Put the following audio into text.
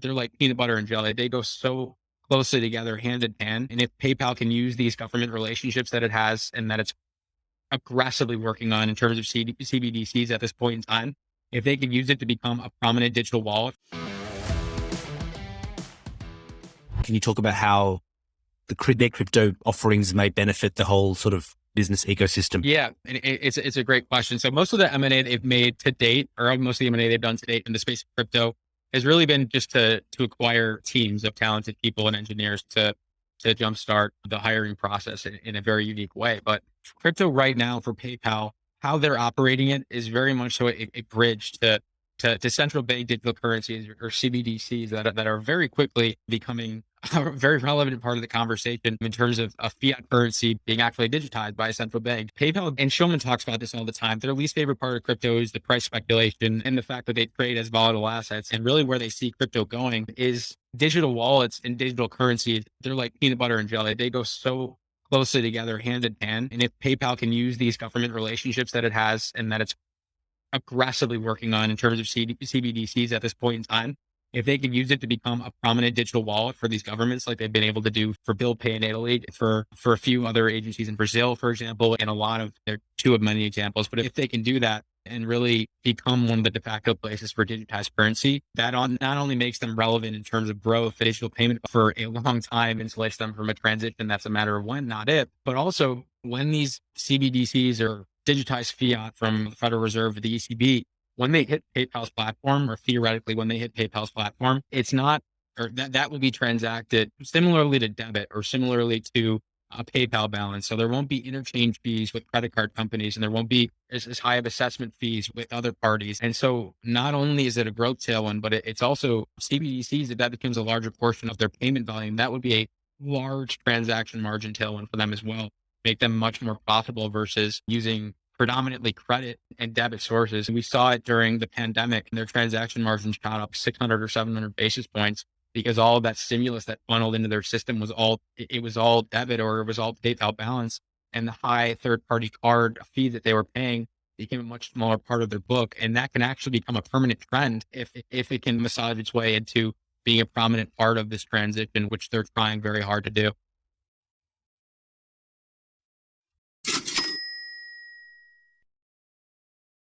They're like peanut butter and jelly. They go so closely together, hand in hand. And if PayPal can use these government relationships that it has and that it's aggressively working on in terms of CBDCs at this point in time, if they can use it to become a prominent digital wallet. Can you talk about how their crypto offerings may benefit the whole sort of business ecosystem? Yeah, and it's a great question. So most of the M&A they've made to date, or most of the M&A they've done to date in the space of crypto, has really been just to acquire teams of talented people and engineers to jumpstart the hiring process in a very unique way. But crypto right now for PayPal, how they're operating it is very much so a bridge to central bank digital currencies or CBDCs that are very quickly becoming a very relevant part of the conversation in terms of a fiat currency being actually digitized by a central bank. PayPal, and Shulman talks about this all the time, their least favorite part of crypto is the price speculation and the fact that they trade as volatile assets. And really where they see crypto going is digital wallets and digital currencies. They're like peanut butter and jelly. They go so closely together, hand in hand. And if PayPal can use these government relationships that it has and that it's aggressively working on in terms of CBDCs at this point in time, if they can use it to become a prominent digital wallet for these governments, like they've been able to do for Bill Pay in Italy, for a few other agencies in Brazil, for example, and a lot of they're two of many examples. But if they can do that and really become one of the de facto places for digitized currency, that not only makes them relevant in terms of growth, digital payment for a long time, insulates them from a transition that's a matter of when, not if, but also when these CBDCs or digitized fiat from the Federal Reserve or the ECB, when they hit PayPal's platform, or theoretically when they hit PayPal's platform, it's not, or that will be transacted similarly to debit or similarly to a PayPal balance. So there won't be interchange fees with credit card companies, and there won't be as high of assessment fees with other parties. And so not only is it a growth tailwind, but it's also CBDCs, if that becomes a larger portion of their payment volume, that would be a large transaction margin tailwind for them as well, make them much more profitable versus using predominantly credit and debit sources. We saw it during the pandemic, and their transaction margins shot up 600 or 700 basis points because all of that stimulus that funneled into their system was all debit, or it was all PayPal balance, and the high third-party card fee that they were paying became a much smaller part of their book. And that can actually become a permanent trend if it can massage its way into being a prominent part of this transition, which they're trying very hard to do.